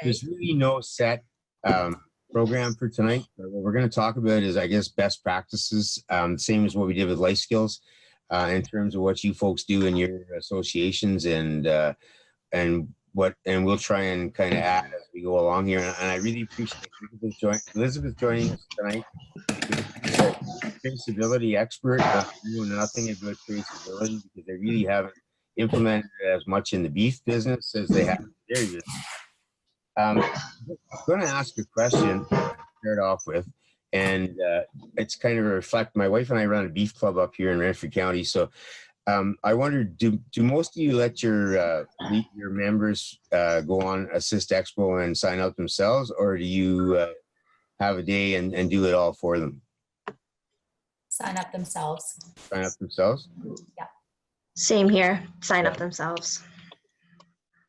There's really no set program for tonight. What we're going to talk about is, I guess, best practices, same as what we did with life skills, in terms of what you folks do in your associations, and we'll try and kind of add as we go along here. And I really appreciate Elizabeth joining us tonight. Traceability expert. I know nothing about traceability because they really haven't implemented it as much in the beef business as they have in the dairy business. I'm going to ask a question to start off with, and it's kind of a reflect. My wife and I run a beef club up here in Renfrew County, so I wonder, do most of you let your members go on Assist Expo and sign up themselves, or do you have a day and do it all for them? Sign up themselves. Sign up themselves? Yeah. Same here. Sign up themselves.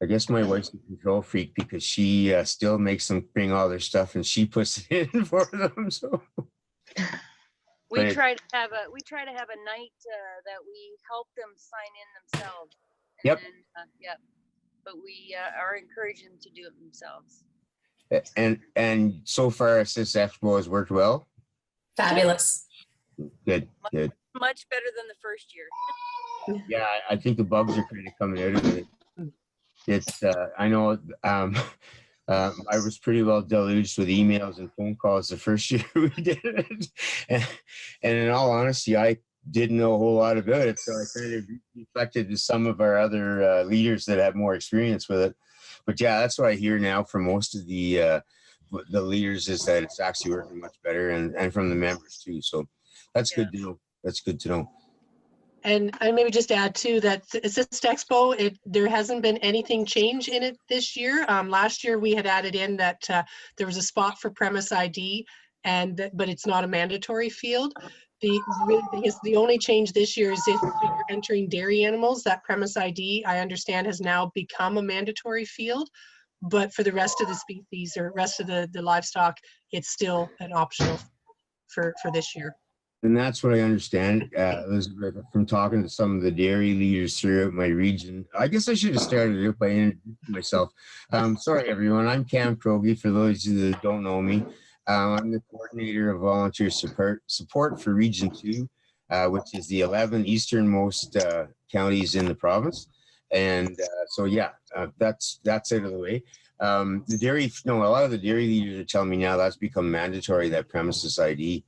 I guess my wife's a control freak because she still makes them bring all their stuff and she puts it in for them. So we try to have a night that we help them sign in themselves. And then, but we are encouraging them to do it themselves. And so far, Assist Expo has worked well. Fabulous. Good. Much better than the first year. Yeah, I think the bugs are kind of coming out of it. It's I know I was pretty well deluged with emails and phone calls the first year we did it, and in all honesty, I didn't know a whole lot about it, so I kind of reflected to some of our other leaders that have more experience with it. But yeah, that's what I hear now from most of the leaders, is that it's actually working much better, and from the members too. So that's good to know. That's good to know. And I maybe just add too that Assist Expo, there hasn't been anything change in it this year. Last year we had added in that there was a spot for premise ID, but it's not a mandatory field. The only change this year is if you're entering dairy animals, that premise ID, I understand, has now become a mandatory field. But for the rest of the species or rest of the livestock, it's still an optional for this year. And that's what I understand, Elizabeth, from talking to some of the dairy leaders throughout my region. I guess I should have started it by introducing myself. Sorry, everyone. I'm Cam Krogi, for those of you that don't know me. I'm the coordinator of volunteer support for Region 2, which is the 11 easternmost counties in the province. And so, yeah, that's out of the way. A lot of the dairy leaders are telling me now that's become mandatory, that premises ID.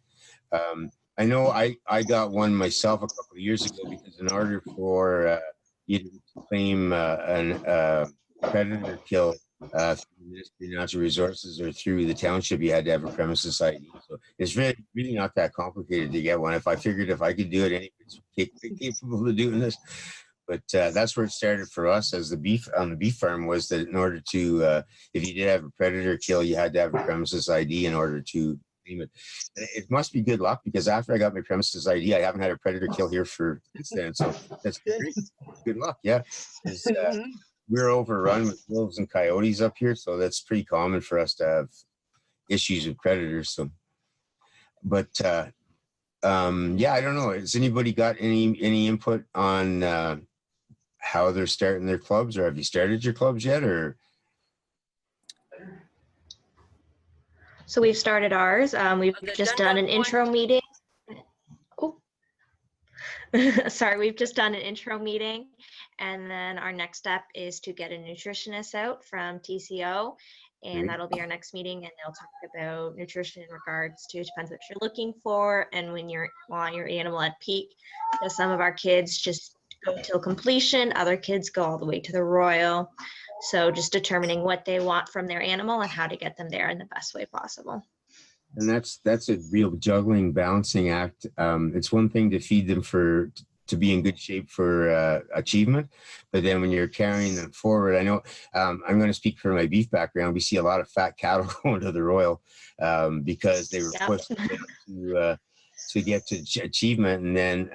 I know I got one myself a couple of years ago, because in order for you to claim a predator kill through the Ministry of Natural Resources or through the township, you had to have a premises ID. So it's really not that complicated to get one. If I figured if I could do it, anybody's capable of doing this. But that's where it started for us as the beef on the beef farm, was that in order to, if you did have a predator kill, you had to have a premises ID in order to claim it. It must be good luck, because after I got my premises ID, I haven't had a predator kill here since then. So that's great. Good luck. Yeah. We're overrun with wolves and coyotes up here, so that's pretty common for us to have issues with predators. So, but yeah, I don't know. Has anybody got any input on how they're starting their clubs, or have you started your clubs yet? Or so we've started ours. We've just done an intro meeting. Oh, sorry, we've just done an intro meeting, and then our next step is to get a nutritionist out from TCO, and that'll be our next meeting, and they'll talk about nutrition in regards to, depends what you're looking for, and when you want your animal at peak. So some of our kids just go till completion, other kids go all the way to the royal. So just determining what they want from their animal and how to get them there in the best way possible. And that's a real juggling, balancing act. It's one thing to feed them to be in good shape for achievement, but then when you're carrying them forward, I know I'm going to speak from my beef background. We see a lot of fat cattle going to the royal because they were pushed to get to achievement, and then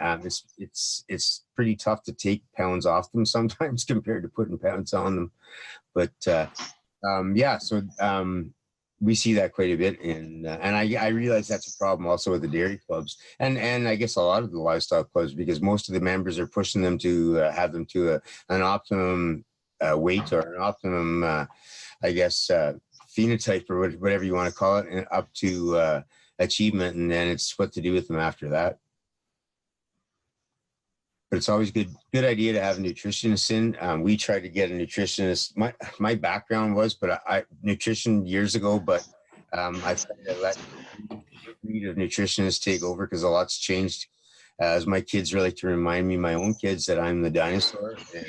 it's pretty tough to take pounds off them sometimes compared to putting pounds on them. But yeah, so we see that quite a bit, and I realize that's a problem also with the dairy clubs, and I guess a lot of the livestock clubs, because most of the members are pushing them to have them to an optimum weight or an optimum I guess, phenotype or whatever you want to call it, and up to achievement, and then it's what to do with them after that. But it's always good idea to have a nutritionist in. We tried to get a nutritionist. My background was, but I nutrition years ago, but I've kind of let breed of nutritionists take over because a lot's changed. As my kids really like to remind me, my own kids, that I'm the dinosaur. And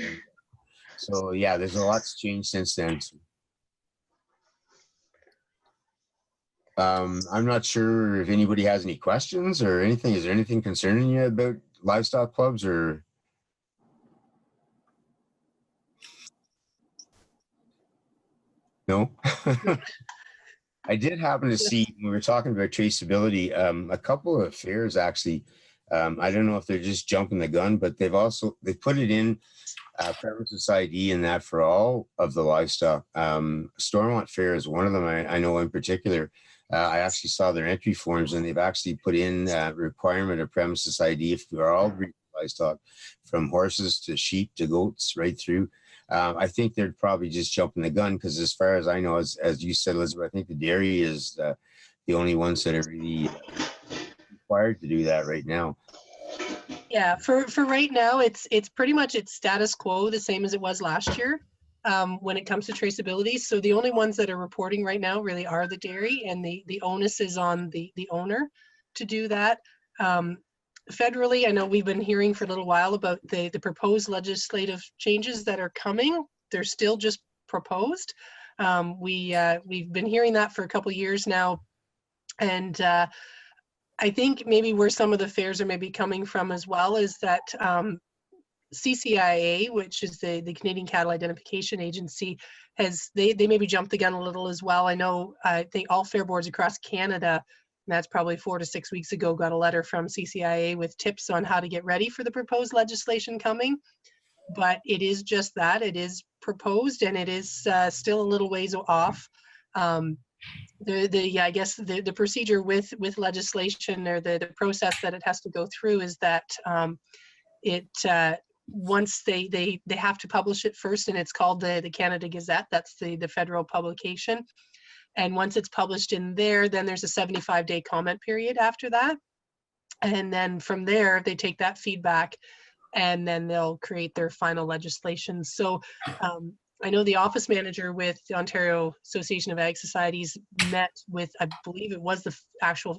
so, yeah, there's a lot's changed since then. I'm not sure if anybody has any questions or anything. Is there anything concerning you about livestock clubs or? No. I did happen to see, when we were talking about traceability, a couple of fairs actually. I don't know if they're just jumping the gun, but they put it in premises ID and that for all of the livestock. Stormont Fair is one of them. I know in particular. I actually saw their entry forms, and they've actually put in requirement of premises ID if we are all breeding livestock, from horses to sheep to goats, right through. I think they're probably just jumping the gun because, as far as I know, as you said, Elizabeth, I think the dairy is the only ones that are really required to do that right now. Yeah, for right now, it's pretty much its status quo, the same as it was last year when it comes to traceability. So the only ones that are reporting right now really are the dairy, and the onus is on the owner to do that. Federally, I know we've been hearing for a little while about the proposed legislative changes that are coming. They're still just proposed. We've been hearing that for a couple of years now, and I think maybe where some of the fairs are maybe coming from as well is that CCIA, which is the Canadian Cattle Identification Agency, they maybe jumped the gun a little as well. I think all fair boards across Canada, and that's probably 4 to 6 weeks ago, got a letter from CCIA with tips on how to get ready for the proposed legislation coming. But it is just that, it is proposed, and it is still a little ways off. I guess the procedure with legislation, or the process that it has to go through, is that once they have to publish it first, and it's called the Canada Gazette. That's the federal publication. And once it's published in there, then there's a 75-day comment period after that. And then from there, they take that feedback, and then they'll create their final legislation. So I know the office manager with the Ontario Association of Ag Societies met with, I believe it was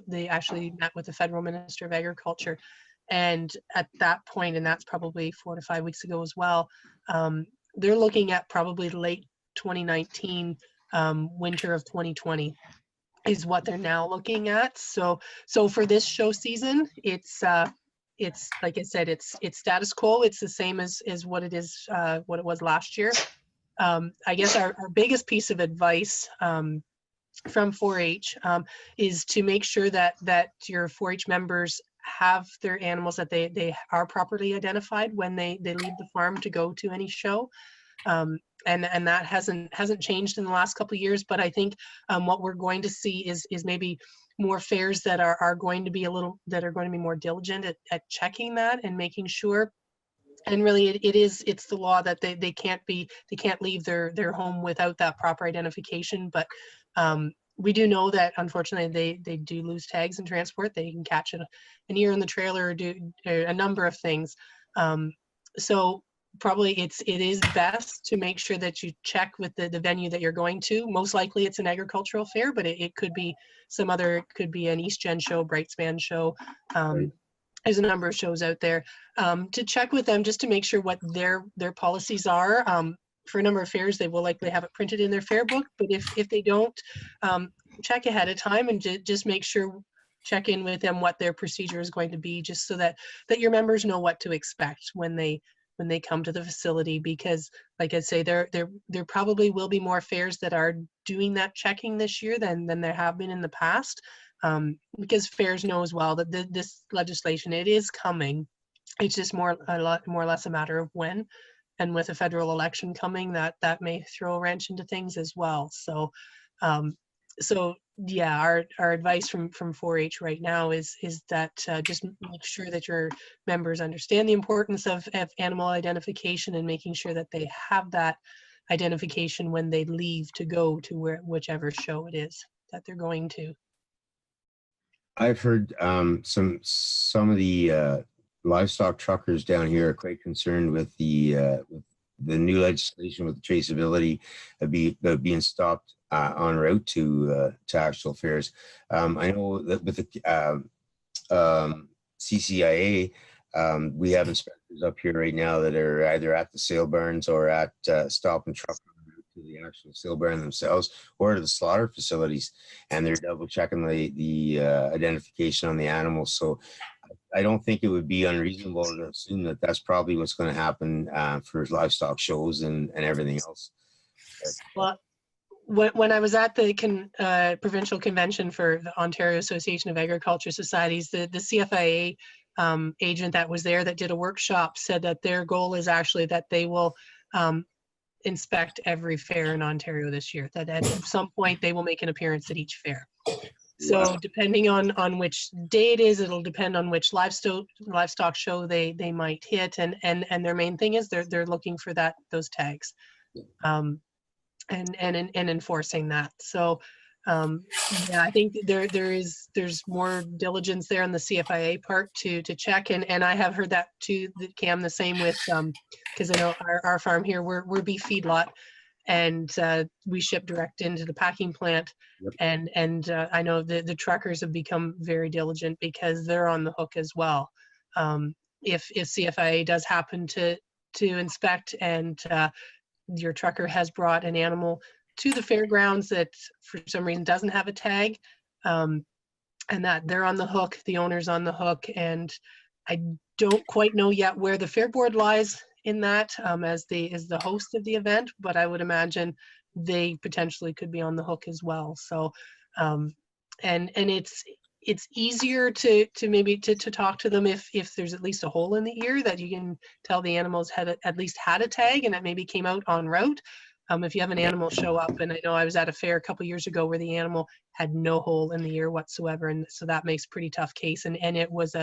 they actually met with the Federal Minister of Agriculture. And at that point, and that's probably 4 to 5 weeks ago as well, they're looking at probably late 2019, winter of 2020 is what they're now looking at. So for this show season, it's like I said, it's status quo. It's the same as what it was last year. I guess our biggest piece of advice from 4-H is to make sure that your 4-H members have their animals, that they are properly identified when they leave the farm to go to any show. And that hasn't changed in the last couple of years, but I think what we're going to see is maybe more fairs that are going to be more diligent at checking that and making sure. And really, it's the law that they can't leave their home without that proper identification. But we do know that unfortunately they do lose tags in transport. They can catch an ear in the trailer, or do a number of things. So probably it is best to make sure that you check with the venue that you're going to. Most likely it's an agricultural fair, but it could be it could be an East Gen show, Brightspan show. Right. There's a number of shows out there, to check with them just to make sure what their policies are. For a number of fairs, they will likely have it printed in their fair book, but if they don't, check ahead of time and just make sure, check in with them what their procedure is going to be, just so that your members know what to expect when they come to the facility. Because like I say, there probably will be more fairs that are doing that checking this year than there have been in the past. Because fairs know as well that this legislation, it is coming. It's just more or less a matter of when. And with a federal election coming, that may throw a wrench into things as well. So, yeah, our advice from 4-H right now is that just make sure that your members understand the importance of animal identification, and making sure that they have that identification when they leave to go to whichever show it is that they're going to. I've heard some of the livestock truckers down here are quite concerned with the new legislation with traceability being stopped en route to actual fairs. I know that with the CCIA, we have inspectors up here right now that are either at the sale barns or at stop and truck to the actual sale barn themselves or to the slaughter facilities, and they're double checking the identification on the animals. So I don't think it would be unreasonable to assume that that's probably what's going to happen for livestock shows and everything else. Well, when I was at the provincial convention for the Ontario Association of Agriculture Societies, the CFIA agent that was there that did a workshop said that their goal is actually that they will inspect every fair in Ontario this year, that at some point they will make an appearance at each fair. So depending on which day it is, it'll depend on which livestock show they might hit, and their main thing is they're looking for those tags, and enforcing that. So yeah, I think there's more diligence there on the CFIA part to check, and I have heard that too, Cam, the same with because I know our farm here, we're beef feedlot, and we ship direct into the packing plant. Yep. And I know the truckers have become very diligent because they're on the hook as well. If CFIA does happen to inspect and your trucker has brought an animal to the fairgrounds that for some reason doesn't have a tag, and that they're on the hook, the owner's on the hook, and I don't quite know yet where the fair board lies in that as the host of the event, but I would imagine they potentially could be on the hook as well. So and it's easier to maybe to talk to them if there's at least a hole in the ear that you can tell the animals at least had a tag and it maybe came out en route. If you have an animal show up, and I know I was at a fair a couple years ago where the animal had no hole in the ear whatsoever, and so that makes a pretty tough case. And it was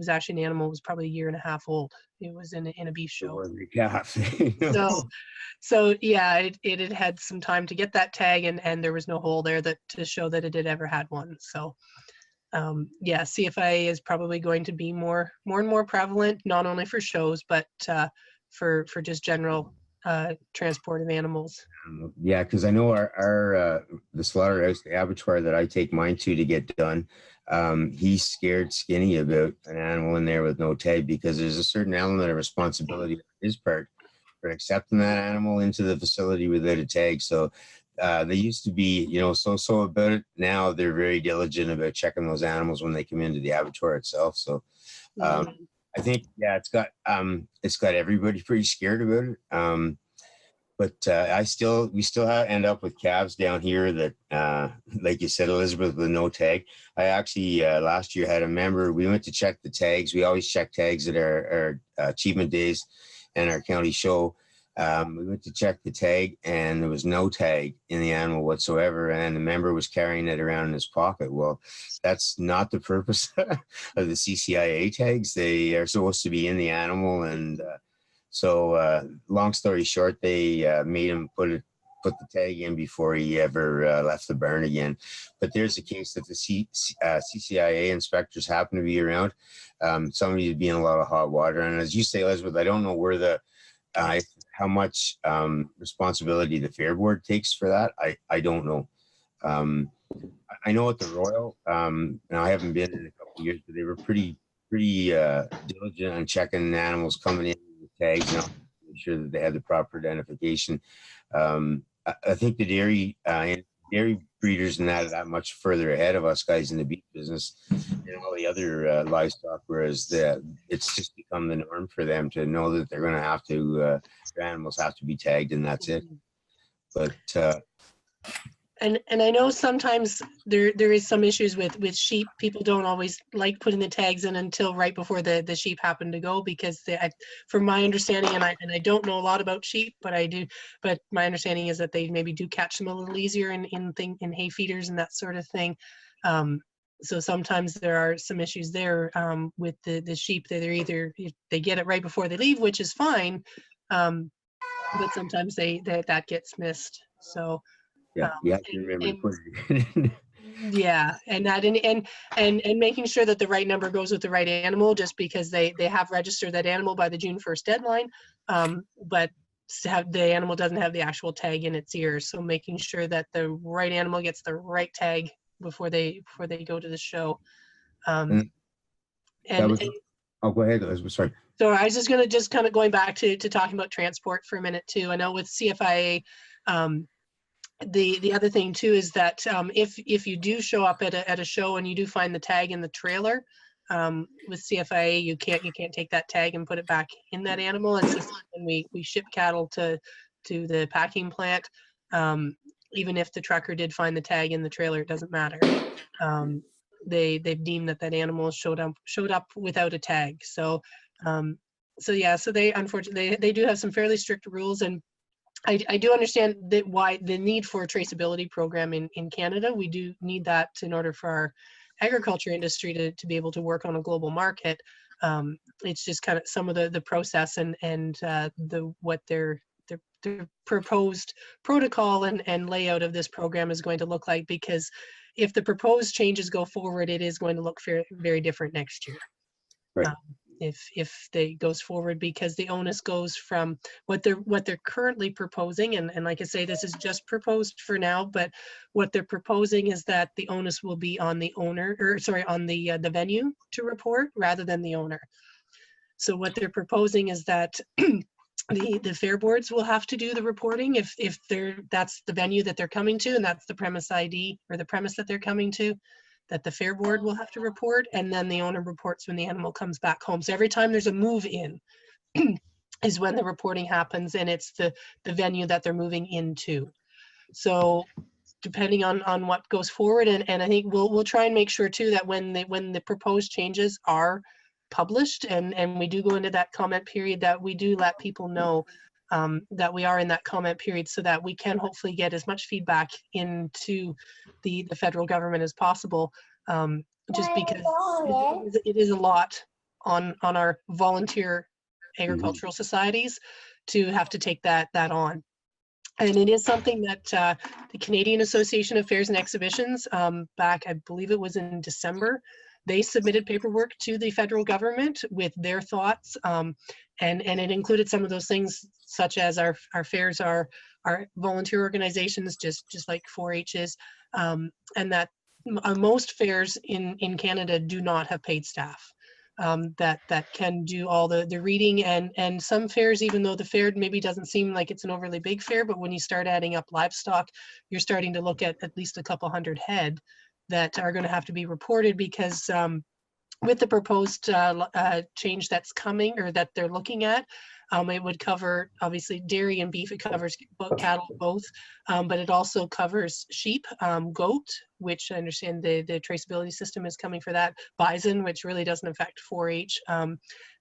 actually an animal that was probably a year and a half old. It was in a beef show. So yeah, it had some time to get that tag, and there was no hole there to show that it had ever had one. So yeah, CFIA is probably going to be more and more prevalent, not only for shows, but for just general transport of animals. Yeah, because I know our the slaughterhouse, the abattoir that I take mine to get done, he's scared skinny about an animal in there with no tag, because there's a certain element of responsibility on his part for accepting that animal into the facility without a tag. So they used to be, so about it. Now they're very diligent about checking those animals when they come into the abattoir itself. So I think, yeah, it's got everybody pretty scared about it. But we still end up with calves down here that, like you said, Elizabeth, with no tag. I actually last year had a member. We went to check the tags. We always check tags at our achievement days and our county show. We went to check the tag, and there was no tag in the animal whatsoever, and the member was carrying it around in his pocket. Well, that's not the purpose of the CCIA tags. They are supposed to be in the animal, and so long story short, they made him put the tag in before he ever left the barn again. But there's a case that the CCIA inspectors happen to be around. Somebody would be in a lot of hot water, and as you say, Elizabeth, I don't know where how much responsibility the fair board takes for that. I don't know. I know at the Royal, now I haven't been in a couple of years, but they were pretty diligent on checking animals coming in with tags, make sure that they had the proper identification. I think the dairy breeders and that much further ahead of us guys in the beef business and all the other livestock, whereas it's just become the norm for them to know that they're going to have to their animals have to be tagged, and that's it. But and I know sometimes there is some issues with sheep. People don't always like putting the tags in until right before the sheep happen to go, because from my understanding, and I don't know a lot about sheep, but I do. But my understanding is that they maybe do catch them a little easier in hay feeders and that sort of thing. So sometimes there are some issues there with the sheep. They get it right before they leave, which is fine. but sometimes that gets missed. So Yeah, you have to and- remember to and- put it in. yeah, and that and making sure that the right number goes with the right animal, just because they have registered that animal by the June 1st deadline, but the animal doesn't have the actual tag in its ears. So making sure that the right animal gets the right tag before they go to the show. And that And was, oh, go ahead, Elizabeth, sorry. so I was just going to just kind of going back to talking about transport for a minute too. I know with CFIA, the other thing too is that if you do show up at a show and you do find the tag in the trailer, with CFIA you can't take that tag and put it back in that animal. It's just when we ship cattle to the packing plant, even if the trucker did find the tag in the trailer, it doesn't matter. They've deemed that animal showed up without a tag. So yeah, so they unfortunately they do have some fairly strict rules, and I do understand that why the need for a traceability program in Canada. We do need that in order for our agriculture industry to be able to work on a global market. It's just kind of some of the process and what their proposed protocol and layout of this program is going to look like, because if the proposed changes go forward, it is going to look very different next year. Right. If they goes forward, because the onus goes from what they're currently proposing, and like I say, this is just proposed for now, but what they're proposing is that the onus will be on the owner, or sorry, on the venue to report rather than the owner. So what they're proposing is that the fair boards will have to do the reporting if that's the venue that they're coming to, and that's the premise ID or the premise that they're coming to, that the fair board will have to report, and then the owner reports when the animal comes back home. So every time there's a move in is when the reporting happens, and it's the venue that they're moving into. So depending on what goes forward, and I think we'll try and make sure too that when the proposed changes are published and we do go into that comment period, that we do let people know that we are in that comment period, so that we can hopefully get as much feedback into the federal government as possible, just because it is a lot on our volunteer agricultural societies to have to take that on. And it is something that the Canadian Association of Fairs and Exhibitions, back, I believe it was in December, they submitted paperwork to the federal government with their thoughts, and it included some of those things, such as our fairs are volunteer organizations, just like 4-H is, and that most fairs in Canada do not have paid staff that can do all the reading, and some fairs, even though the fair maybe doesn't seem like it's an overly big fair, but when you start adding up livestock, you're starting to look at least a couple hundred head that are going to have to be reported, because with the proposed change that's coming, or that they're looking at, it would cover obviously dairy and beef. It covers cattle both, but it also covers sheep, goat, which I understand the traceability system is coming for that, bison, which really doesn't affect 4-H,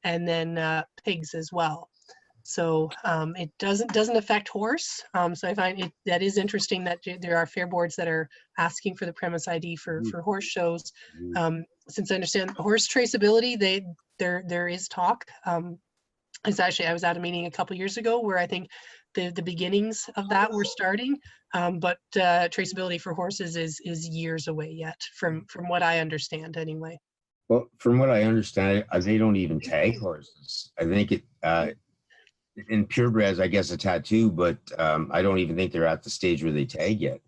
and then pigs as well. So it doesn't affect horse. So I find that is interesting that there are fair boards that are asking for the premise ID for horse shows. Since I understand horse traceability, there is talk. I was at a meeting a couple years ago where I think the beginnings of that were starting, but traceability for horses is years away yet, from what I understand anyway. Well, from what I understand, they don't even tag horses. I think in purebreds, I guess a tattoo, but I don't even think they're at the stage where they tag yet.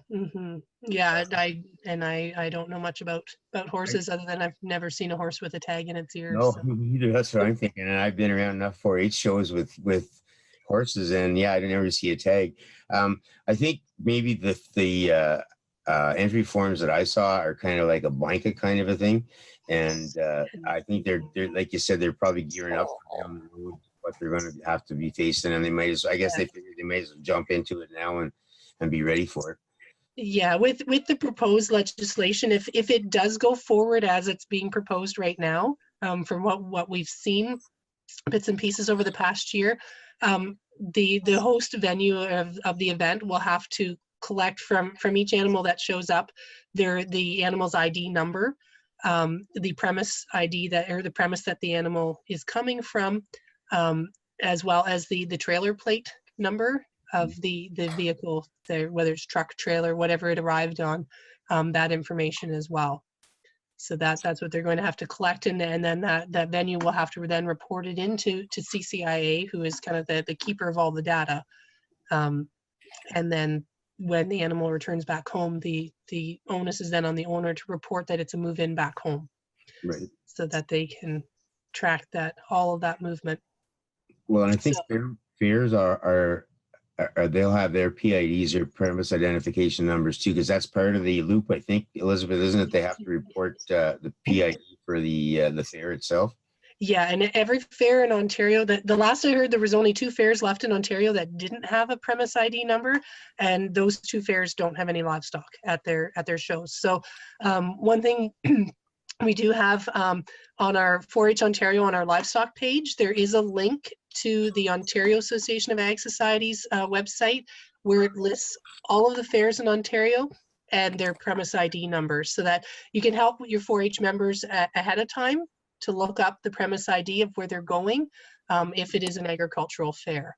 Mm-hmm. Yeah, I don't know much about horses, other than I've never seen a horse with a tag in its ears. No, So. me neither. That's what I'm thinking. And I've been around enough 4-H shows with horses, and yeah, I didn't ever see a tag. I think maybe the entry forms that I saw are kind of like a blanket kind of a thing, and I think they're like you said, they're probably gearing up for down the road what they're going to have to be facing, and they might as I guess they figured they might as well jump into it now and be ready for it. Yeah, with the proposed legislation, if it does go forward as it's being proposed right now, from what we've seen, bits and pieces over the past year, the host venue of the event will have to collect from each animal that shows up the animal's ID number, the premise ID or the premise that the animal is coming from, as well as the trailer plate number of the vehicle, whether it's truck, trailer, whatever it arrived on, that information as well. So that's what they're going to have to collect, and then that venue will have to then report it into CCIA, who is kind of the keeper of all the data. And then when the animal returns back home, the onus is then on the owner to report that it's a move-in back home, Right. so that they can track all of that movement. Well, and I think So- fairs are they'll have their PIDs or premise identification numbers too, because that's part of the loop. I think, Elizabeth, isn't it? They have to report the PID for the fair itself. Yeah, and every fair in Ontario, the last I heard, there was only 2 fairs left in Ontario that didn't have a premise ID number, and those 2 fairs don't have any livestock at their shows. So one thing we do have on our 4-H Ontario, on our livestock page, there is a link to the Ontario Association of Ag Societies website, where it lists all of the fairs in Ontario and their premise ID numbers, so that you can help your 4-H members ahead of time to look up the premise ID of where they're going, if it is an agricultural fair.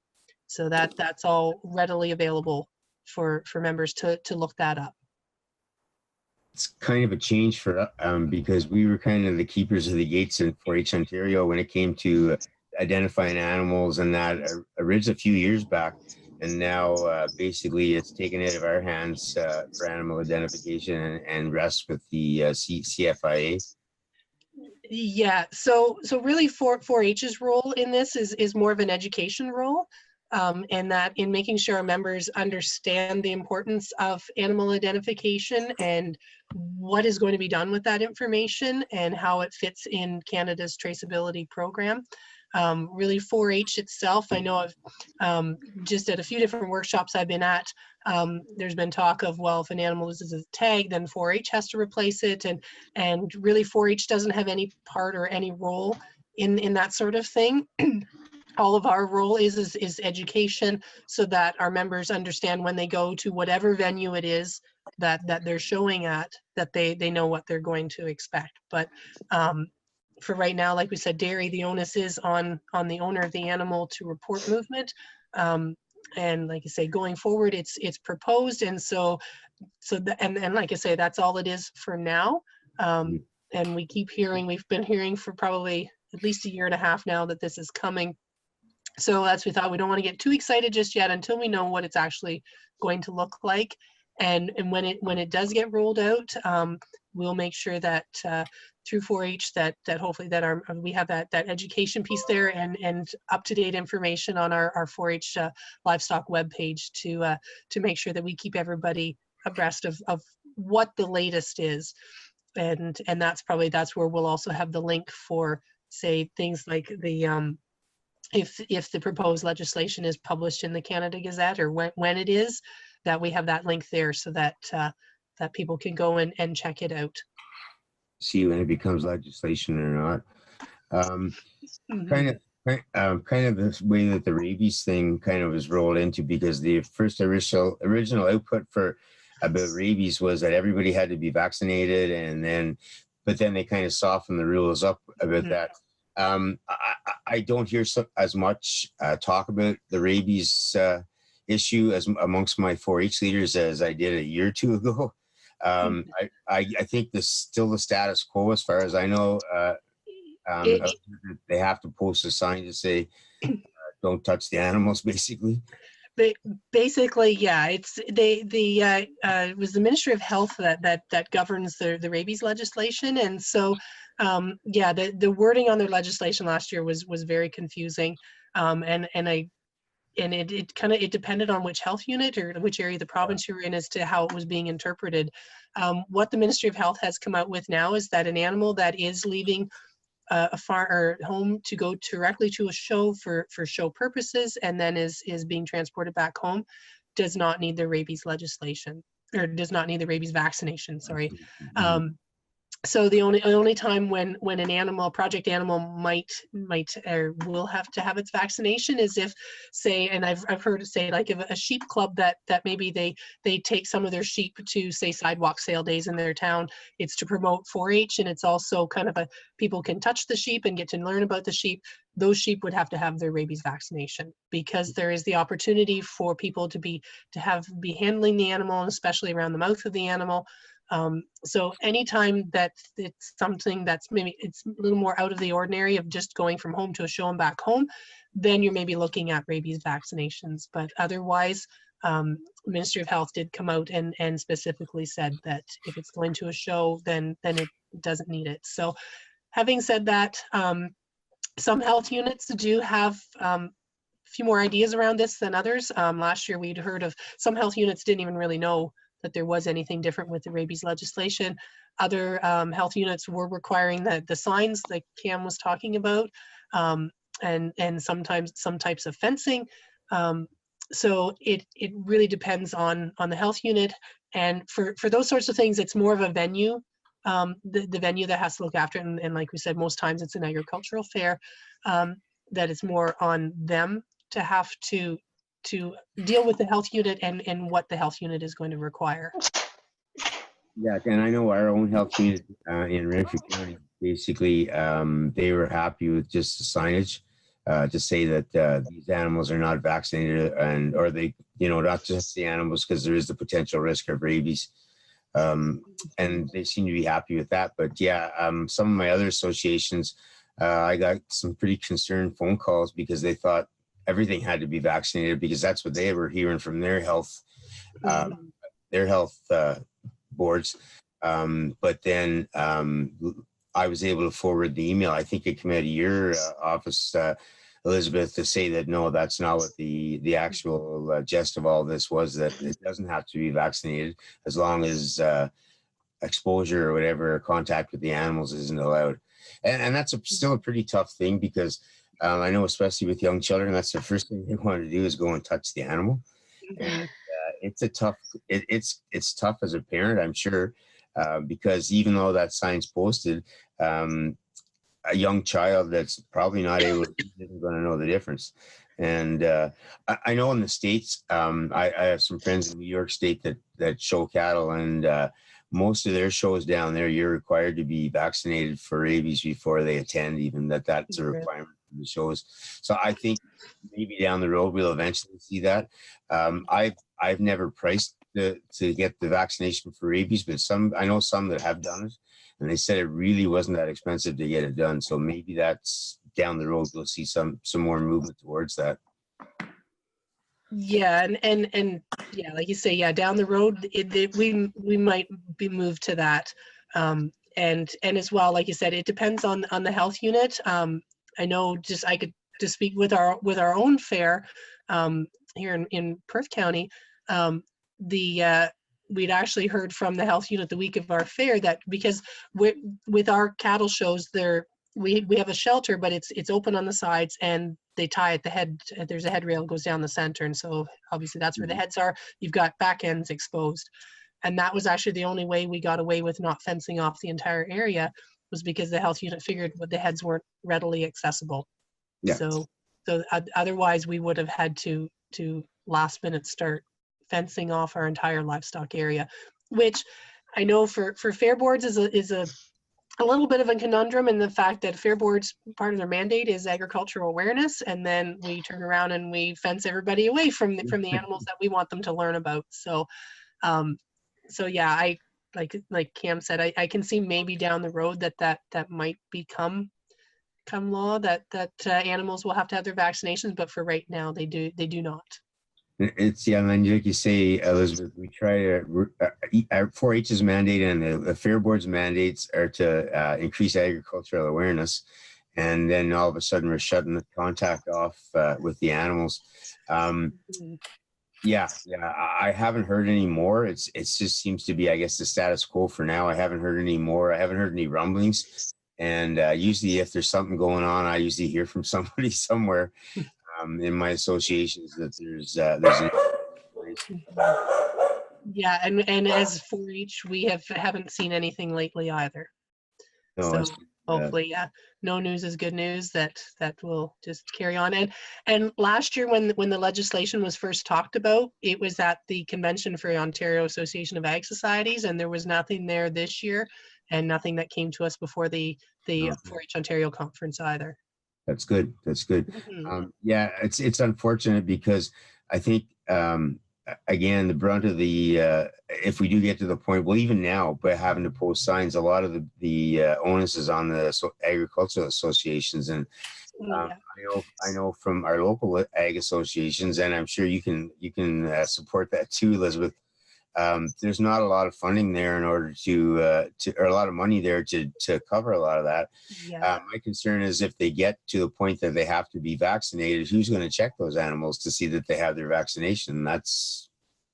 So that's all readily available for members to look that up. It's kind of a change for because we were kind of the keepers of the gates in 4-H Ontario when it came to identifying animals, and that originally a few years back, and now basically it's taken out of our hands for animal identification and rests with the CFIA. Yeah, so really 4-H's role in this is more of an education role, and that in making sure our members understand the importance of animal identification and what is going to be done with that information and how it fits in Canada's traceability program. Really 4-H itself, I know I've just at a few different workshops I've been at, there's been talk of, well, if an animal loses a tag, then 4-H has to replace it. And really 4-H doesn't have any part or any role in that sort of thing. All of our role is education, so that our members understand when they go to whatever venue it is that they're showing at, that they know what they're going to expect. But for right now, like we said, dairy, the onus is on the owner of the animal to report movement. And like I say, going forward, it's proposed, and and like I say, that's all it is for now. And we've been hearing for probably at least 1.5 years now that this is coming. So we thought we don't want to get too excited just yet until we know what it's actually going to look like. And when it does get rolled out, we'll make sure that through 4-H that hopefully that we have that education piece there and up-to-date information on our 4-H livestock webpage to make sure that we keep everybody abreast of what the latest is. And that's where we'll also have the link for, say, things like the if the proposed legislation is published in the Canada Gazette, or when it is, that we have that link there, so that that people can go and check it out. See when it becomes legislation or not. Kind of this way that the rabies thing kind of was rolled into, because the first original output for about rabies was that everybody had to be vaccinated, but then they kind of softened the rules up about that. I don't hear as much talk about the rabies issue as amongst my 4-H leaders as I did 1 year or 2 ago. I think this still the status quo as far as I know. They have to post a sign to say don't touch the animals, basically. Basically, yeah, it was the Ministry of Health that governs the rabies legislation, and so yeah, the wording on their legislation last year was very confusing, and it depended on which health unit or which area of the province you were in as to how it was being interpreted. What the Ministry of Health has come out with now is that an animal that is leaving a farm or home to go directly to a show for show purposes and then is being transported back home does not need the rabies legislation, or does not need the rabies vaccination, sorry. So the only time when an animal, project animal might or will have to have its vaccination is if, say, and I've heard it say, like if a sheep club that maybe they take some of their sheep to, say, sidewalk sale days in their town. It's to promote 4-H, and it's also kind of people can touch the sheep and get to learn about the sheep. Those sheep would have to have their rabies vaccination, because there is the opportunity for people to be handling the animal, and especially around the mouth of the animal. So anytime that it's something that's maybe it's a little more out of the ordinary of just going from home to a show and back home, then you're maybe looking at rabies vaccinations. But otherwise, Ministry of Health did come out and specifically said that if it's going to a show, then it doesn't need it. So having said that, some health units do have a few more ideas around this than others. Last year we'd heard of some health units didn't even really know that there was anything different with the rabies legislation. Other health units were requiring the signs like Cam was talking about, and sometimes some types of fencing. So it really depends on the health unit. And for those sorts of things, it's more of a venue, the venue that has to look after it. And like we said, most times it's an agricultural fair, that it's more on them to have to deal with the health unit and what the health unit is going to require. Yeah, and I know our own health unit in Renfrew County, basically, they were happy with just the signage to say that these animals are not vaccinated, or they, not just the animals, because there is the potential risk of rabies. And they seem to be happy with that. But yeah, some of my other associations, I got some pretty concerned phone calls because they thought everything had to be vaccinated, because that's what they were hearing from their health boards. But then I was able to forward the email. I think it came out of your office, Elizabeth, to say that no, that's not what the actual gist of all this was, that it doesn't have to be vaccinated as long as exposure or whatever, contact with the animals isn't allowed. And that's still a pretty tough thing, because I know, especially with young children, that's the first thing they want to do is go and touch the animal. And it's a tough, it's tough as a parent, I'm sure, because even though that sign's posted, a young child that's probably not able to isn't going to know the difference. And I know in the States, I have some friends in New York State that show cattle, and most of their shows down there, you're required to be vaccinated for rabies before they attend, even that's a requirement for the shows. So I think maybe down the road we'll eventually see that. I've never priced to get the vaccination for rabies, but I know some that have done it, and they said it really wasn't that expensive to get it done. So maybe that's down the road we'll see some more movement towards that. Yeah, and yeah, like you say, yeah, down the road we might be moved to that, and as well, like you said, it depends on the health unit. I know, I could just speak with our own fair here in Perth County. We'd actually heard from the health unit the week of our fair that because with our cattle shows there. We have a shelter, but it's open on the sides, and they tie at the head. There's a head rail goes down the center, and so obviously that's where the heads are. You've got back ends exposed, and that was actually the only way we got away with not fencing off the entire area, was because the health unit figured the heads weren't readily accessible. Yeah. So otherwise we would have had to last minute start fencing off our entire livestock area, which I know for fair boards is a little bit of a conundrum in the fact that fair boards, part of their mandate is agricultural awareness, and then we turn around and we fence everybody away from the animals that we want them to learn about. So, yeah, I like Cam said, I can see maybe down the road that might become law that animals will have to have their vaccinations, but for right now they do not. It's and then like you say, Elizabeth, we try to 4-H's mandate and the Fair Board's mandates are to increase agricultural awareness, and then all of a sudden we're shutting the contact off with the animals. Yeah, I haven't heard any more. It just seems to be, I guess, the status quo for now. I haven't heard any more. I haven't heard any rumblings, and usually if there's something going on, I usually hear from somebody somewhere. In my associations that there's yeah, and as 4-H we haven't seen anything lately either. No, So it's, hopefully, yeah, no news is good news. That will just carry on. And last year, when the legislation was first talked about, it was at the convention for Ontario Association of Ag Societies, and there was nothing there this year, and nothing that came to us before the Okay. 4-H Ontario conference either. That's good. That's good. Mhm. Yeah, it's unfortunate because I think again the brunt of the if we do get to the point, well, even now, by having to post signs, a lot of the onus is on the agricultural associations, and Yeah. I know from our local ag associations, and I'm sure you can support that too, Elizabeth. There's not a lot of funding there in order to or a lot of money there to cover a lot of that. Yeah. My concern is if they get to the point that they have to be vaccinated, who's going to check those animals to see that they have their vaccination? That's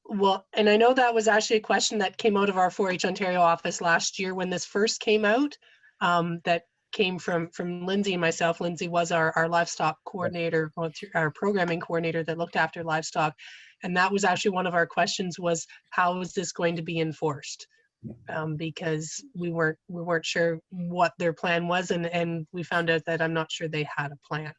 Well, and I know that was actually a question that came out of our 4-H Ontario office last year when this first came out. That came from Lindsay and myself. Lindsay was our livestock coordinator, our programming coordinator that looked after livestock, and that was actually one of our questions: was how is this going to be enforced? Because we weren't sure what their plan was, and we found out that I'm not sure they had a plan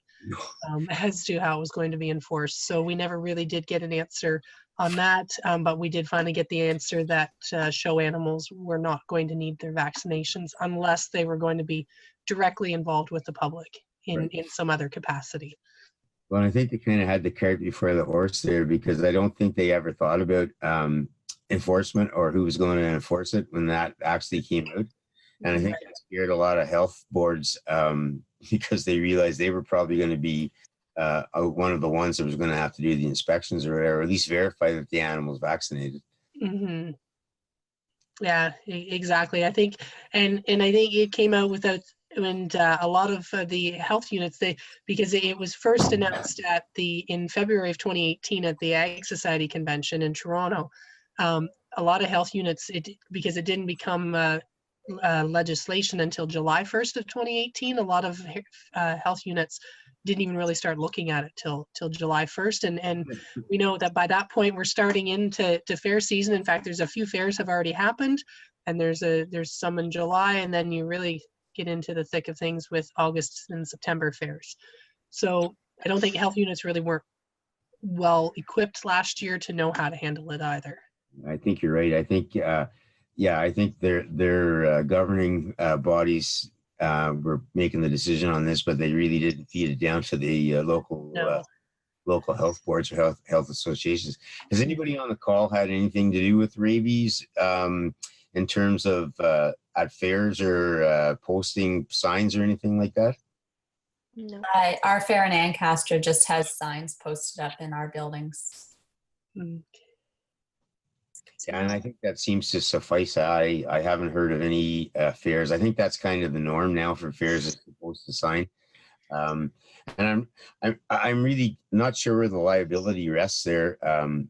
as to how it was going to be enforced. So we never really did get an answer on that, but we did finally get the answer that show animals were not going to need their vaccinations unless they were going to be directly involved with the public in some other capacity. well, I think they kind of had the cart before the horse there, because I don't think they ever thought about enforcement or who was going to enforce it when that actually came out. And I think that scared a lot of health boards because they realized they were probably going to be one of the ones that was going to have to do the inspections or whatever, or at least verify that the animal was vaccinated. Mm-hmm. Yeah, exactly. I think, and I think it came out without, and a lot of the health units, because it was first announced in February of 2018 at the Ag Society convention in Toronto. A lot of health units, because it didn't become legislation until July 1st of 2018. A lot of health units didn't even really start looking at it till July 1st. And we know that by that point, we're starting into fair season. In fact, there's a few fairs have already happened, and there's some in July, and then you really get into the thick of things with August and September fairs. So I don't think health units really weren't well equipped last year to know how to handle it either. I think you're right. I think, I think their governing bodies were making the decision on this, but they really didn't feed it down to the local health boards or health associations. Has anybody on the call had anything to do with rabies in terms of at fairs or posting signs or anything like that? No. Our fair in Ancaster just has signs posted up in our buildings. Mm. Yeah, and I think that seems to suffice. I haven't heard of any fairs. I think that's kind of the norm now for fairs is to post a sign. And I'm really not sure where the liability rests there.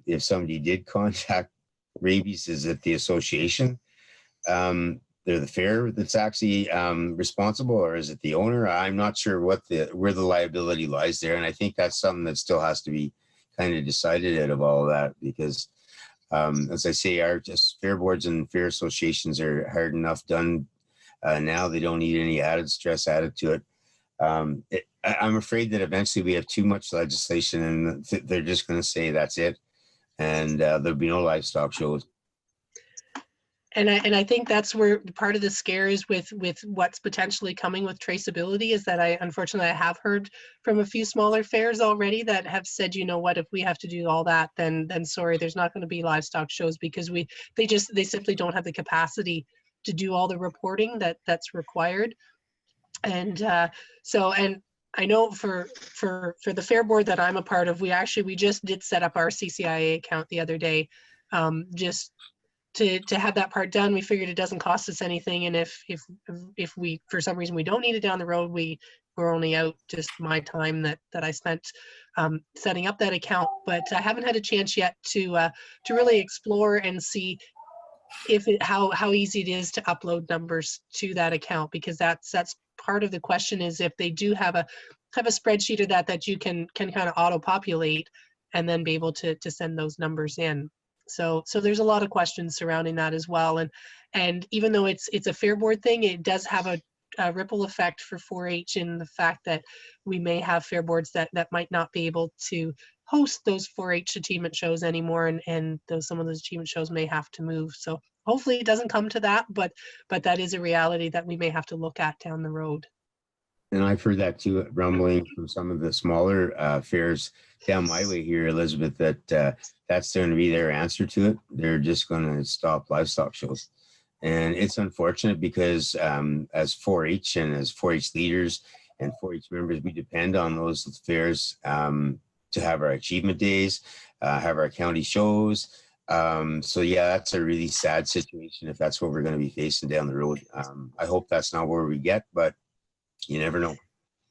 If somebody did contact rabies, is it the association? They're the fair that's actually responsible, or is it the owner? I'm not sure where the liability lies there, and I think that's something that still has to be kind of decided out of all of that, because as I say, our just fair boards and fair associations are hard enough done now. They don't need any added stress added to it. I'm afraid that eventually we have too much legislation and they're just going to say that's it, and there'll be no livestock shows. And I think that's where part of the scare is with what's potentially coming with traceability, is that unfortunately I have heard from a few smaller fairs already that have said, you know what, if we have to do all that, then sorry, there's not going to be livestock shows, because they simply don't have the capacity to do all the reporting that's required. And and I know for the fair board that I'm a part of, we just did set up our CCIA account the other day, just to have that part done. We figured it doesn't cost us anything, and if we for some reason we don't need it down the road, we're only out just my time that I spent setting up that account. But I haven't had a chance yet to really explore and see how easy it is to upload numbers to that account, because that's part of the question, is if they do have a spreadsheet of that you can kind of auto populate and then be able to send those numbers in. So there's a lot of questions surrounding that as well. And even though it's a fair board thing, it does have ripple effect for 4-H in the fact that we may have fair boards that might not be able to host those 4-H achievement shows anymore, and some of those achievement shows may have to move. So hopefully it doesn't come to that, but that is a reality that we may have to look at down the road. And I've heard that too, rumbling from some of the smaller fairs down my way here, Elizabeth, that that's going to be their answer to it. They're just going to stop livestock shows. And it's unfortunate because as 4-H and as 4-H leaders and 4-H members, we depend on those fairs to have our achievement days, have our county shows. So yeah, that's a really sad situation if that's what we're going to be facing down the road. I hope that's not where we get, but you never know.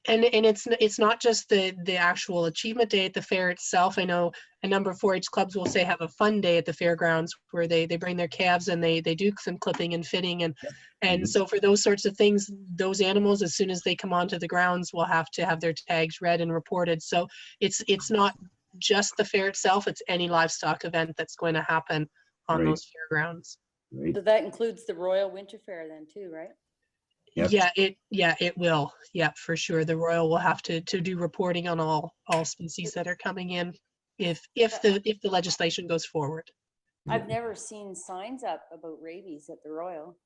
And it's not just the actual achievement day at the fair itself. I know a number of 4-H clubs will say have a fun day at the fairgrounds where they bring their calves and they do some clipping and fitting and so for those sorts of things, those animals, as soon as they come onto the grounds, will have to have their tags read and reported. So it's not just the fair itself, it's any livestock event that's going to happen on those fairgrounds. Right. So that includes the Royal Winter Fair then too, right? Yep. It will. Yeah, for sure. The Royal will have to do reporting on all species that are coming in if the legislation goes forward. I've never seen signs up about rabies at the Royal.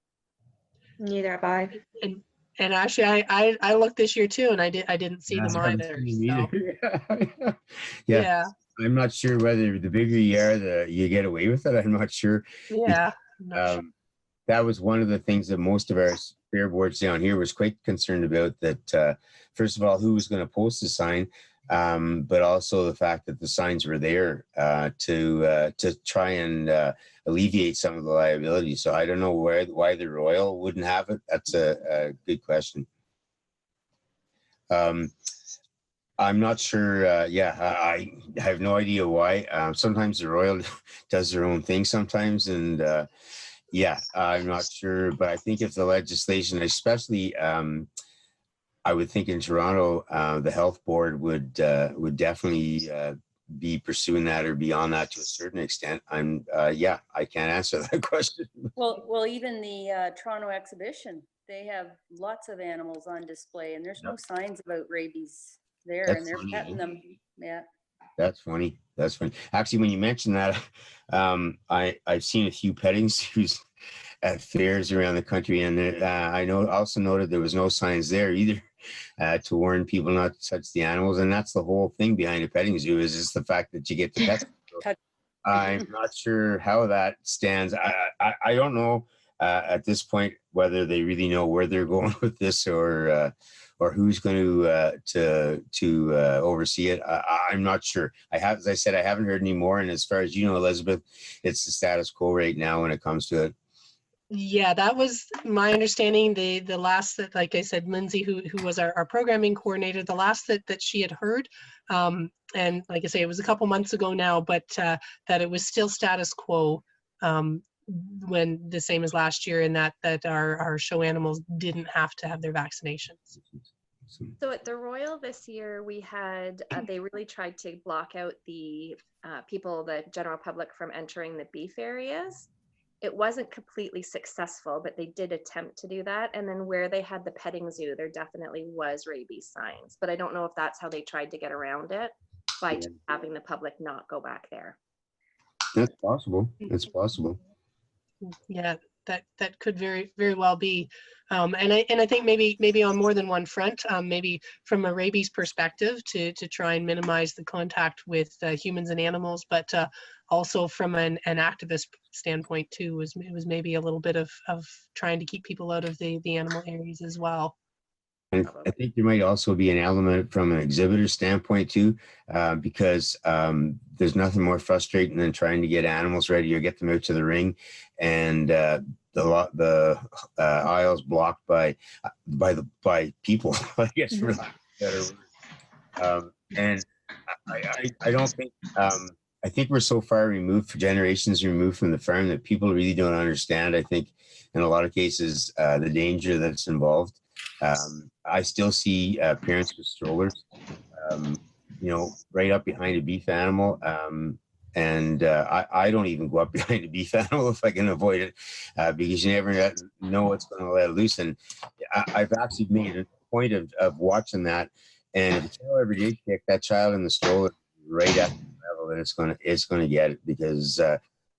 Neither have I. And actually, I looked this year too, and I didn't see them either. So. Yeah. I'm not sure whether the bigger you are, you get away with it. I'm not sure. Yeah. I'm not sure. That was one of the things that most of our fair boards down here was quite concerned about, that first of all, who was going to post the sign, but also the fact that the signs were there to try and alleviate some of the liability. So I don't know why the Royal wouldn't have it. That's a good question. I'm not sure. I have no idea why. Sometimes the Royal does their own thing sometimes, and I'm not sure. But I think if the legislation, especially, I would think in Toronto, the health board would definitely be pursuing that or beyond that to a certain extent. I can't answer that question. Well, even the Toronto exhibition, they have lots of animals on display, and there's no signs about rabies there. That's and they're funny, petting eh? them. Yeah. That's funny. That's funny. Actually, when you mentioned that, I've seen a few petting zoos at fairs around the country, and I also noted there was no signs there either to warn people not to touch the animals. And that's the whole thing behind a petting zoo, is just the fact that you get to pet them. So I'm not sure how that stands. I don't know at this point whether they really know where they're going with this, or who's going to oversee it. I'm not sure. As I said, I haven't heard any more. And as far as you know, Elizabeth, it's the status quo right now when it comes to it. Yeah, that was my understanding. The last that, like I said, Lindsay, who was our programming coordinator, the last that she had heard, and like I say, it was a couple months ago now, but that it was still status quo when the same as last year, and that our show animals didn't have to have their vaccinations. So at the Royal this year, we had, they really tried to block out the people, the general public, from entering the beef areas. It wasn't completely successful, but they did attempt to do that. And then where they had the petting zoo, there definitely was rabies signs, but I don't know if that's how they tried to get around it, by having the public not go back there. That's possible. That's possible. Yeah, that could very, very well be. And I think maybe on more than one front, maybe from a rabies perspective to try and minimize the contact with humans and animals, but also from an activist standpoint too, was maybe a little bit of trying to keep people out of the animal areas as well. And I think there might also be an element from an exhibitor standpoint too, because there's nothing more frustrating than trying to get animals ready or get them out to the ring, and the aisles blocked by people, I guess, for lack of a better word. And I don't think. I think we're so far removed, for generations removed from the farm, that people really don't understand, I think, in a lot of cases, the danger that's involved. I still see parents with strollers, right up behind a beef animal. And I don't even go up behind a beef animal if I can avoid it, because you never know what's going to let loose. And I've actually made a point of watching that. And if a tail ever did kick that child in the stroller right at the level that it's going to get it, because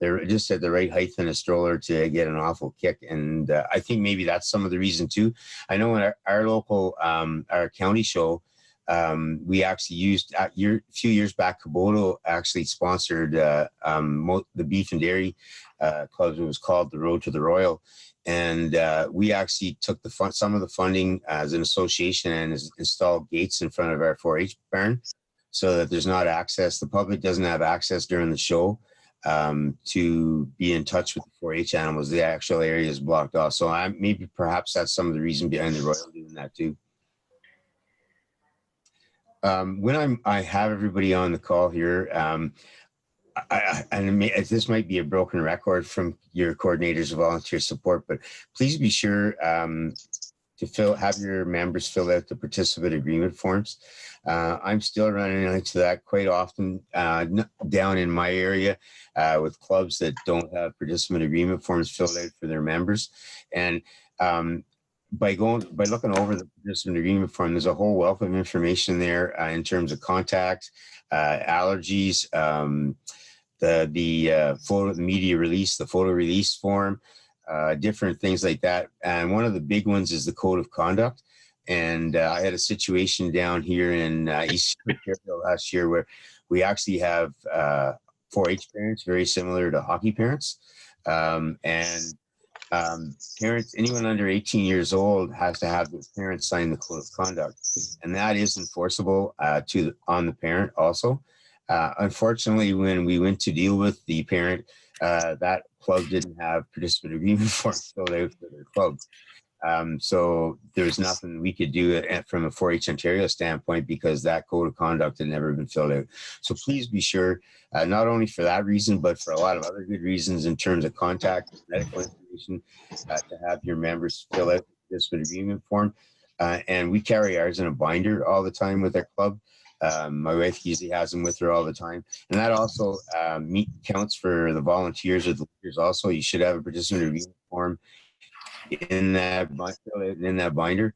they're just at the right height in a stroller to get an awful kick. And I think maybe that's some of the reason too. I know in our local, our county show, we actually used a few years back, Kubota actually sponsored the beef and dairy clubs. It was called the Road to the Royal. And we actually took some of the funding as an association and installed gates in front of our 4-H barn so that there's not access. The public doesn't have access during the show to be in touch with the 4-H animals. The actual area is blocked off. So perhaps that's some of the reason behind the Royal doing that too. When I have everybody on the call here, this might be a broken record from your coordinators of volunteer support, but please be sure to have your members fill out the participant agreement forms. I'm still running into that quite often down in my area with clubs that don't have participant agreement forms filled out for their members. And by looking over the participant agreement form, there's a whole wealth of information there in terms of contact, allergies, the media release, the photo release form, different things like that. And one of the big ones is the code of conduct. And I had a situation down here in East Ontario last year where we actually have 4-H parents, very similar to hockey parents. Parents, anyone under 18 years old has to have their parents sign the code of conduct, and that is enforceable on the parent also. Unfortunately, when we went to deal with the parent, that club didn't have participant agreement forms filled out for their club. So there's nothing we could do from a 4-H Ontario standpoint because that code of conduct had never been filled out. So please be sure, not only for that reason, but for a lot of other good reasons in terms of contact, medical information, to have your members fill out the participant agreement form. And we carry ours in a binder all the time with our club. My wife usually has them with her all the time. And that also counts for the volunteers or the leaders also. You should have a participant agreement form in that binder,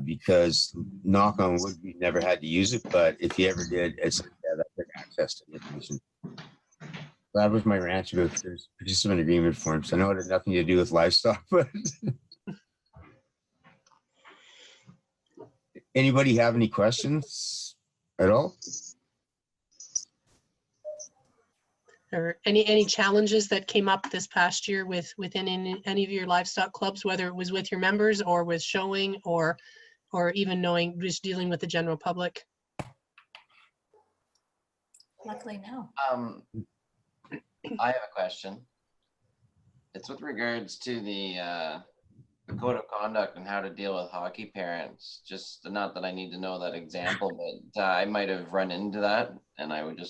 because knock on wood, we never had to use it, but if you ever did, it's that quick access to the information. That was my rant about participant agreement forms. I know it had nothing to do with livestock, but anybody have any questions at all? Or any challenges that came up this past year within any of your livestock clubs, whether it was with your members or with showing or even just dealing with the general public? Luckily, no. I have a question. It's with regards to the code of conduct and how to deal with hockey parents. Just not that I need to know that example, but I might have run into that, and I would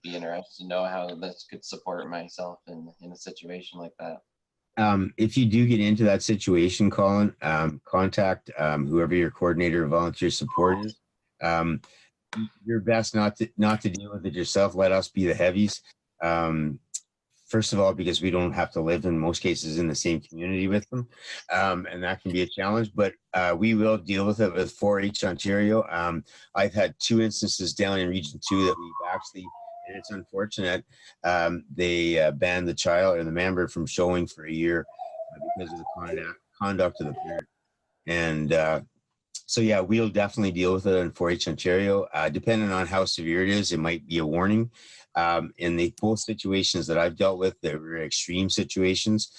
be interested to know how this could support myself in a situation like that. If you do get into that situation, Colin, contact whoever your coordinator of volunteer support is. You're best not to deal with it yourself. Let us be the heavies. First of all, because we don't have to live in most cases in the same community with them. And that can be a challenge, but we will deal with it with 4-H Ontario. I've had 2 instances down in Region 2 that we've actually, and it's unfortunate, they banned the child or the member from showing for a year because of the conduct of the parent. And so yeah, we'll definitely deal with it in 4-H Ontario. Depending on how severe it is, it might be a warning. In the both situations that I've dealt with, they were extreme situations,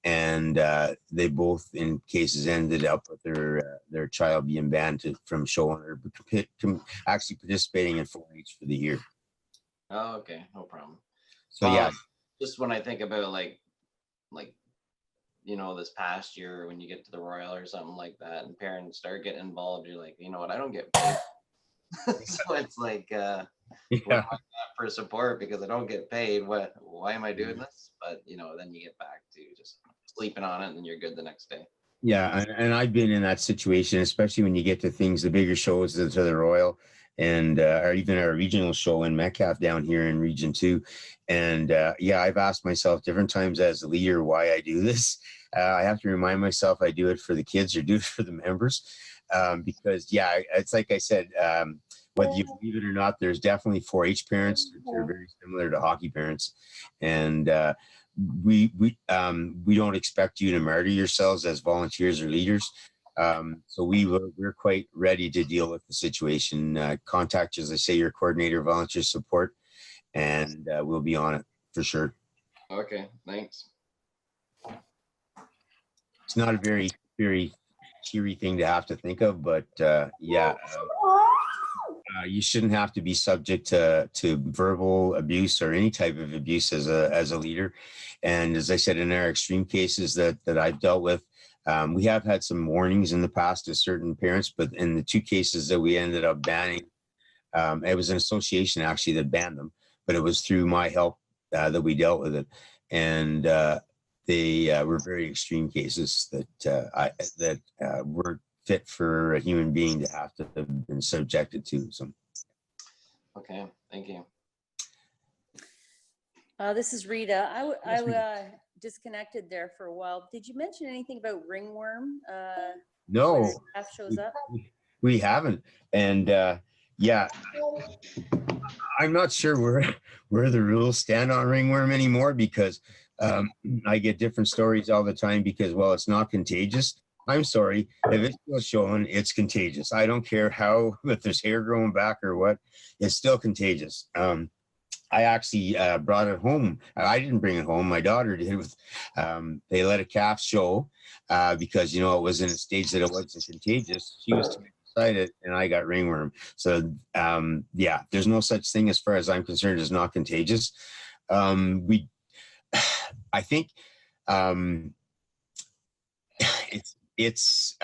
and they both, in cases, ended up with their child being banned from showing or actually participating in 4-H for the year. Oh, okay, no problem. So yeah, just when I think about like this past year when you get to the Royal or something like that, and parents start getting involved, you're like, you know what, I don't get paid. So it's like, yeah. For support because I don't get paid. Why am I doing this? But then you get back to just sleeping on it and then you're good the next day. Yeah, and I've been in that situation, especially when you get to things, the bigger shows to the Royal, and or even our regional show in Metcalf down here in Region 2. And yeah, I've asked myself different times as a leader why I do this. I have to remind myself I do it for the kids or do it for the members, because yeah, it's like I said, whether you believe it or not, there's definitely 4-H parents that are very similar to hockey parents, and we don't expect you to martyr yourselves as volunteers or leaders. So we're quite ready to deal with the situation. Contact, as I say, your coordinator, volunteer support, and we'll be on it for sure. Okay, thanks. It's not a very, very cheery thing to have to think of, but yeah, you shouldn't have to be subject to verbal abuse or any type of abuse as a leader. And as I said, in our extreme cases that I've dealt with, we have had some warnings in the past to certain parents, but in the 2 cases that we ended up banning, it was an association actually that banned them, but it was through my help that we dealt with it. And they were very extreme cases that weren't fit for a human being to have to have been subjected to. So. Okay, thank you. This is Rita. Yes, I disconnected there for a while. Did you mention anything about ringworm? No, when a calf shows up? we haven't. And yeah, I'm not sure where the rules stand on ringworm anymore, because I get different stories all the time because, well, it's not contagious. I'm sorry, if it's still showing, it's contagious. I don't care if there's hair growing back or what, it's still contagious. I actually brought it home. I didn't bring it home. My daughter did. They let a calf show because, it was in a stage that it wasn't contagious. She was excited, and I got ringworm. So yeah, there's no such thing as far as I'm concerned as not contagious. I think it's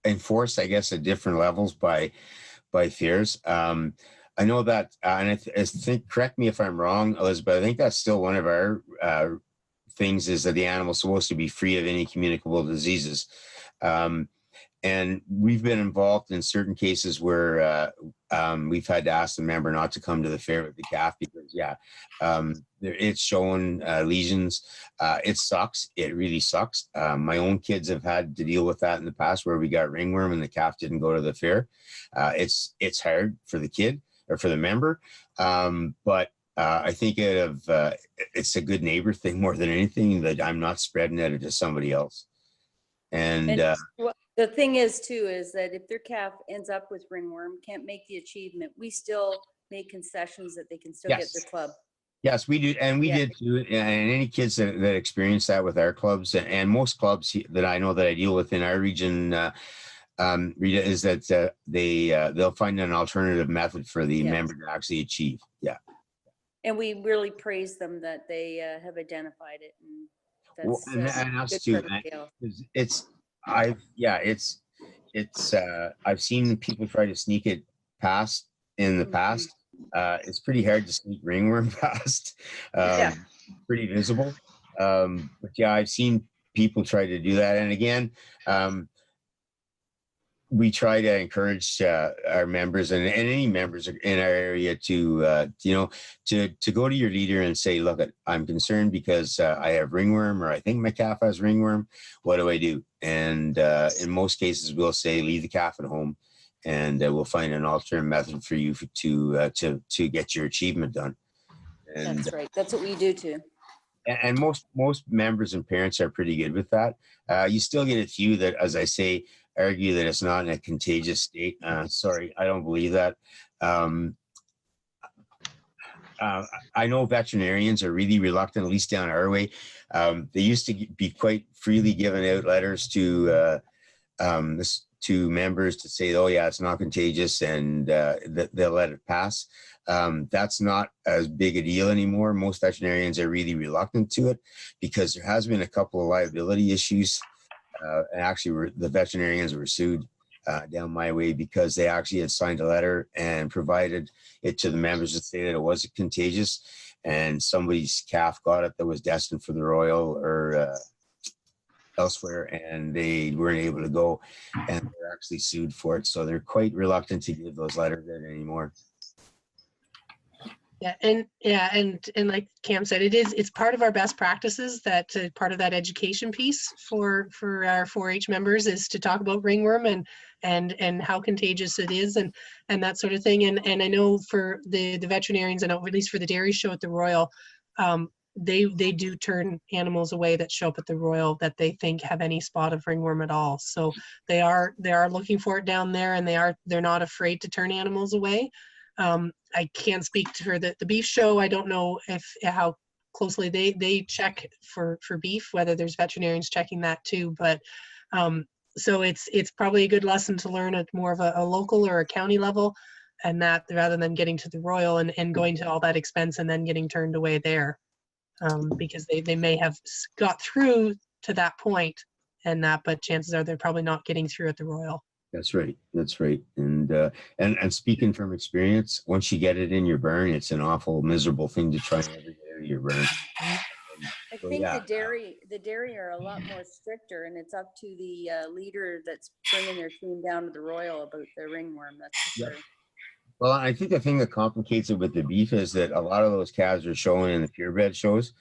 enforced, I guess, at different levels by fairs. I know that, and I think, correct me if I'm wrong, Elizabeth, I think that's still one of our things, is that the animal's supposed to be free of any communicable diseases. And we've been involved in certain cases where we've had to ask the member not to come to the fair with the calf because, yeah, it's showing lesions. It sucks. It really sucks. My own kids have had to deal with that in the past, where we got ringworm and the calf didn't go to the fair. It's hard for the kid or for the member, but I think it's a good neighbor thing more than anything, that I'm not spreading it to somebody else. And the thing is too, is that if their calf ends up with ringworm, can't make the achievement, we still make concessions that they can still get their club. Yes, we do. And we did too. And any kids that experience that with our clubs, and most clubs that I know that I deal with in our region, Rita, is that they'll find an alternative method for the member to actually achieve. Yeah. And we really praise them that they have identified it. And that's and us too. I've seen people try to sneak it past in the past. It's pretty hard to sneak ringworm past. Pretty visible. But yeah, I've seen people try to do that. And again, we try to encourage our members and any members in our area to go to your leader and say, look, I'm concerned because I have ringworm, or I think my calf has ringworm. What do I do? And in most cases, we'll say, leave the calf at home, and we'll find an alternate method for you to get your achievement done. And that's right. That's what we do too. And most members and parents are pretty good with that. You still get a few that, as I say, argue that it's not in a contagious state. Sorry, I don't believe that. I know veterinarians are really reluctant, at least down our way. They used to be quite freely giving out letters to members to say, oh yeah, it's not contagious, and they'll let it pass. That's not as big a deal anymore. Most veterinarians are really reluctant to it because there has been a couple of liability issues. And actually, the veterinarians were sued down my way because they actually had signed a letter and provided it to the members to say that it wasn't contagious, and somebody's calf got it that was destined for the Royal or elsewhere, and they weren't able to go, and they're actually sued for it. So they're quite reluctant to give those letters out anymore. And like Cam said, it's part of our best practices, that part of that education piece for our 4-H members is to talk about ringworm and how contagious it is and that sort of thing. And I know for the veterinarians, and at least for the dairy show at the Royal, they do turn animals away that show up at the Royal that they think have any spot of ringworm at all. So they are looking for it down there, and they're not afraid to turn animals away. I can't speak for the beef show. I don't know how closely they check for beef, whether there's veterinarians checking that too. But so it's probably a good lesson to learn at more of a local or a county level, and that rather than getting to the Royal and going to all that expense and then getting turned away there, because they may have got through to that point and that, but chances are they're probably not getting through at the Royal. That's right. That's right. And speaking from experience, once you get it in your burn, it's an awful, miserable thing to try and ever get out of your burn. I think the dairy are a lot more stricter, and it's up to the leader that's bringing their team down to the Royal about the ringworm. That's for sure. Well, I think the thing that complicates it with the beef is that a lot of those calves are showing in the purebred shows,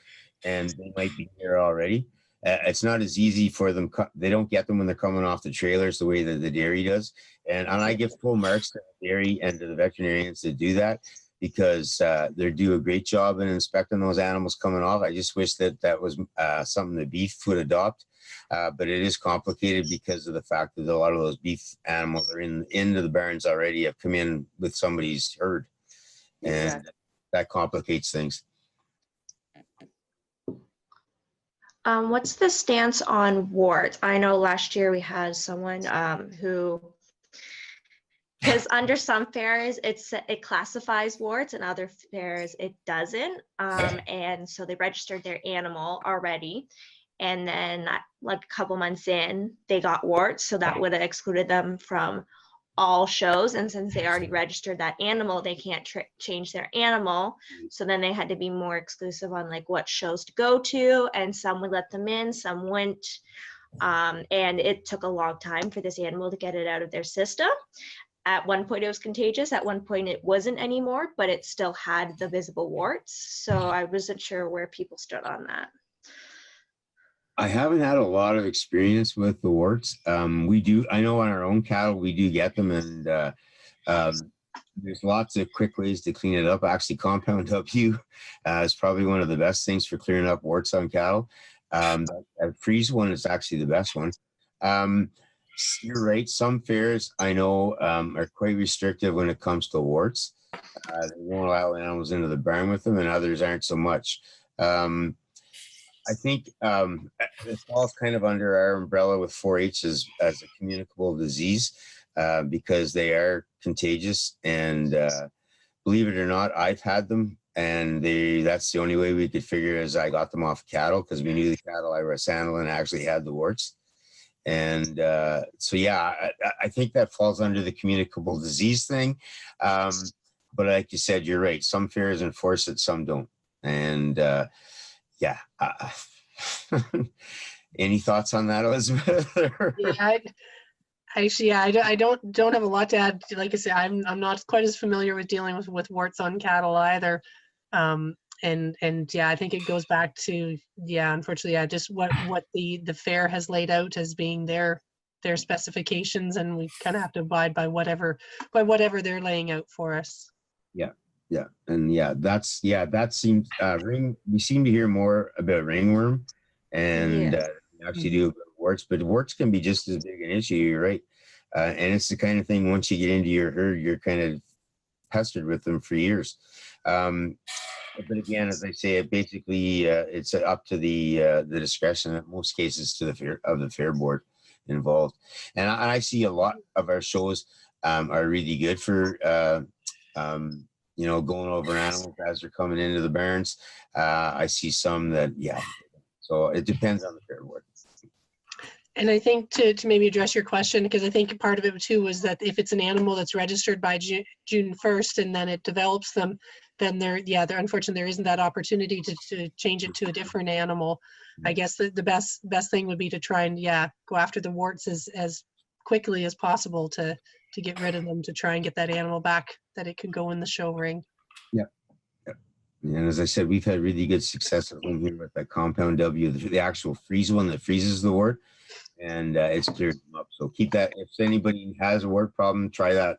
and they might be there already. It's not as easy for them. They don't get them when they're coming off the trailers the way that the dairy does. And I give full marks to the dairy and to the veterinarians that do that, because they do a great job in inspecting those animals coming off. I just wish that was something the beef would adopt. But it is complicated because of the fact that a lot of those beef animals are into the barns already, have come in with somebody's herd. And that complicates things. What's the stance on warts? I know last year we had someone who, because under some fairs it classifies warts and other fairs it doesn't, and so they registered their animal already, and then like a couple months in they got warts, so that would have excluded them from all shows, and since they already registered that animal, they can't change their animal, so then they had to be more exclusive on like what shows to go to, and some would let them in, some wouldn't, and it took a long time for this animal to get it out of their system. At one point it was contagious, at one point it wasn't anymore, but it still had the visible warts, so I wasn't sure where people stood on that. I haven't had a lot of experience with the warts. I know on our own cattle, we do get them, and there's lots of quick ways to clean it up. Actually, Compound W is probably one of the best things for clearing up warts on cattle. A freeze one is actually the best one. You're right. Some fairs I know are quite restrictive when it comes to warts. They won't allow animals into the barn with them, and others aren't so much. I think it falls kind of under our umbrella with 4-H as a communicable disease, because they are contagious. And believe it or not, I've had them, and that's the only way we could figure is I got them off cattle, because we knew the cattle I was handling actually had the warts. And so, yeah, I think that falls under the communicable disease thing. But like you said, you're right. Some fairs enforce it, some don't. And yeah. Any thoughts on that, Elizabeth? I don't have a lot to add. Like I said, I'm not quite as familiar with dealing with warts on cattle either. And yeah, I think it goes back to, unfortunately, just what the fair has laid out as being their specifications, and we kind of have to abide by whatever they're laying out for us. Yeah, and that seems we seem to hear more about ringworm, and actually do about warts, but warts can be just as big an issue. You're right, and it's the kind of thing, once you get into your herd, you're kind of pestered with them for years. But again, as I say, it basically it's up to the discretion in most cases to the fair board involved. And I see a lot of our shows are really good for going over animals as they're coming into the barns. I see some that, so it depends on the fair board. And I think to maybe address your question, because I think part of it too was that if it's an animal that's registered by June 1st and then it develops them, then unfortunately there isn't that opportunity to change it to a different animal. I guess the best thing would be to try and go after the warts as quickly as possible to get rid of them, to try and get that animal back that it could go in the show ring. Yeah. And as I said, we've had really good success at home here with that compound W, the actual freeze one that freezes the wart, and it's cleared them up. So keep that. If anybody has a wart problem, try that.